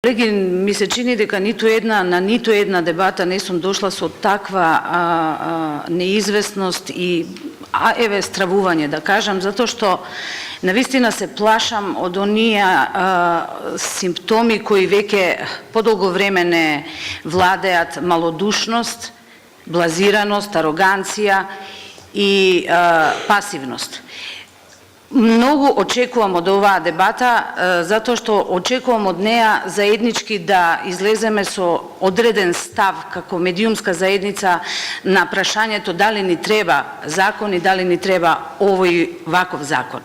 Колеги, ми се чини дека на ниту една дебата не сум дошла со таква неизвестност и стравување, да кажам, затоа што навистина се плашам од оние симптоми кои веќе подолго време не владеат: малодушност, блазираност, ароганција и пасивност. Многу очекувам од оваа дебата, затоа што очекувам од неа заеднички да излеземе со одреден став како медиумска заедница на прашањето дали ни треба закон и дали ни треба овој ваков закон.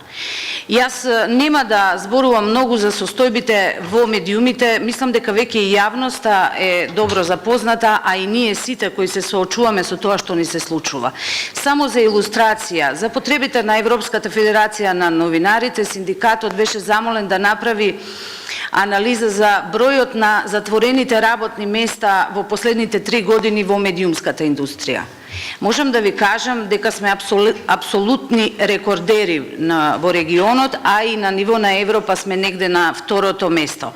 Јас нема да зборувам многу за состојбите во медиумите, мислам дека веќе и јавноста е добро запозната, а и ние сите кои се соочуваме со тоа што ни се случува. Само за илустрација, за потребите на Европската федерација на новинарите, синдикатот беше замолен да направи анализа за бројот на затворените работни места во последните 3 години во медиумската индустрија. Можам да ви кажам дека сме апсолутни рекордери во регионот, а и на ниво на Европа сме негде на второто место.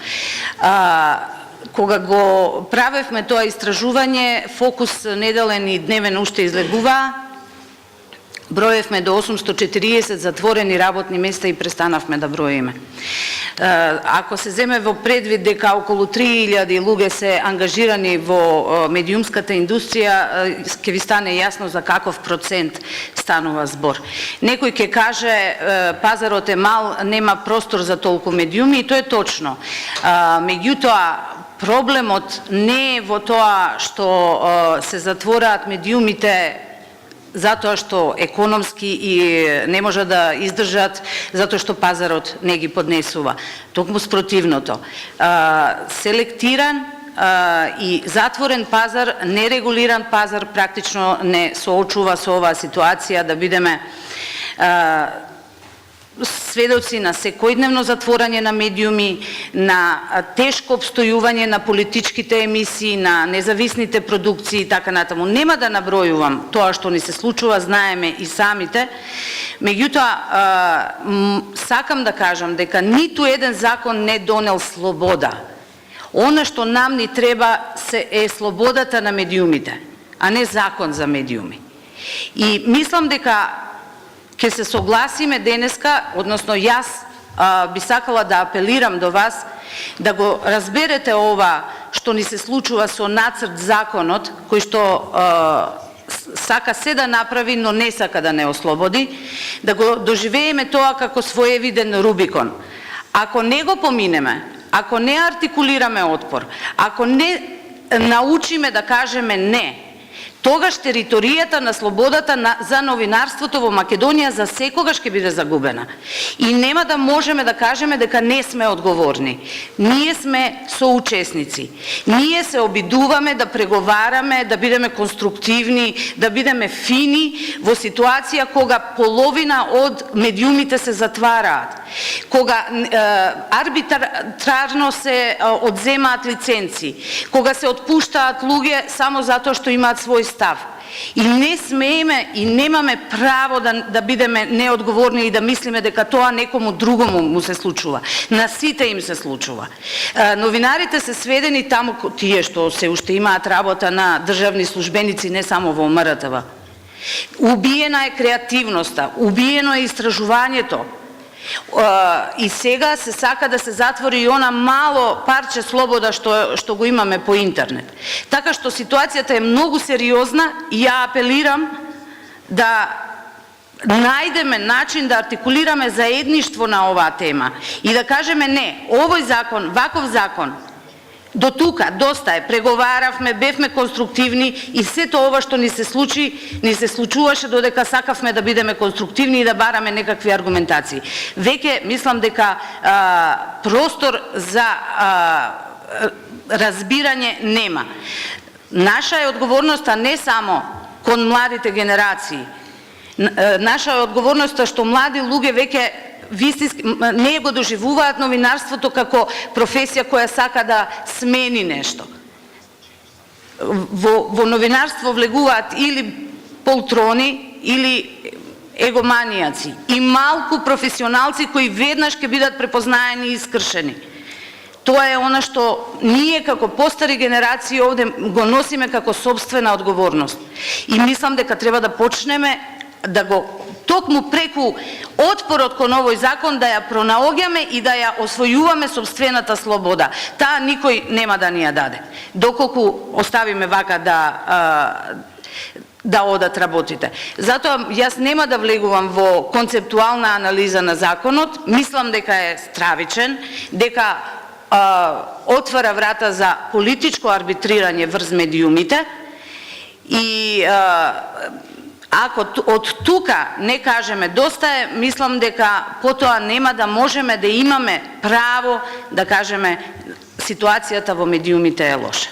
Кога го правевме тоа истражување, Фокус неделен и дневен уште излегуваа, броевме до 840 затворени работни места и престанавме да броиме. Ако се земе во предвид дека околу 3000 луѓе се ангажирани во медиумската индустрија, ќе ви стане јасно за каков процент станува збор. Некој ќе каже пазарот е мал, нема простор за толку медиуми, и тоа е точно. Меѓутоа, проблемот не е во тоа што се затвораат медиумите затоа што економски и не може да издржат, затоа што пазарот не ги поднесува. Токму спротивното. Селектиран и затворен пазар, нерегулиран пазар практично не соочува со оваа ситуација да бидеме сведоци на секојдневно затворање на медиуми, на тешко обстојување на политичките емисии, на независните продукции и така натаму. Нема да набројувам тоа што ни се случува, знаеме и самите. Меѓутоа, сакам да кажам дека ниту еден закон не донел слобода. Она што нам ни треба е слободата на медиумите, а не закон за медиуми. И мислам дека ќе се согласиме денеска, односно јас би сакала да апелирам до вас да го разберете ова што ни се случува со нацрт законот, кој што сака се да направи, но не сака да не ослободи, да го доживееме тоа како своевиден Рубикон. Ако не го поминеме, ако не артикулираме отпор, ако не научиме да кажеме не, тогаш територијата на слободата за новинарството во Македонија за секогаш ќе биде загубена. И нема да можеме да кажеме дека не сме одговорни. Ние сме соучесници. Ние се обидуваме да преговараме, да бидеме конструктивни, да бидеме фини во ситуација кога половина од медиумите се затвараат, кога арбитрарно се одземаат лиценци, кога се отпуштаат луѓе само затоа што имаат свој став. И не смееме и немаме право да бидеме неодговорни и да мислиме дека тоа некому другому му се случува. На сите им се случува. Новинарите се сведени таму, тие што се уште имаат работа на државни службеници, не само во МРТВ. Убиена е креативноста, убиено е истражувањето. И сега се сака да се затвори и она мало парче слобода што го имаме по интернет. Така што ситуацијата е многу сериозна и ја апелирам да најдеме начин да артикулираме заедништво на оваа тема и да кажеме не, овој закон, ваков закон, до тука, доста е, преговаравме, бевме конструктивни и сето ова што ни се случи, ни се случуваше додека сакавме да бидеме конструктивни и да бараме некакви аргументации. Веќе мислам дека простор за разбирање нема. Наша е одговорноста не само кон младите генерации. Наша е одговорноста што млади луѓе веќе не го доживуваат новинарството како професија која сака да смени нешто. Во новинарство влегуваат или полтрони, или егоманијаци и малку професионалци кои веднаш ќе бидат препознаени и искршени. Тоа е она што ние како постари генерации овде го носиме како собствена одговорност. И мислам дека треба да почнеме да го токму преку отпорот кон овој закон да ја пронаоѓаме и да ја освојуваме собствената слобода. Таа никој нема да ни ја даде. Доколку оставиме вака да одат работите. Затоа јас нема да влегувам во концептуална анализа на законот, мислам дека е стравичен, дека отвара врата за политичко арбитрирање врз медиумите и ако од тука не кажеме доста е, мислам дека потоа нема да можеме да имаме право да кажеме ситуацијата во медиумите е лоша.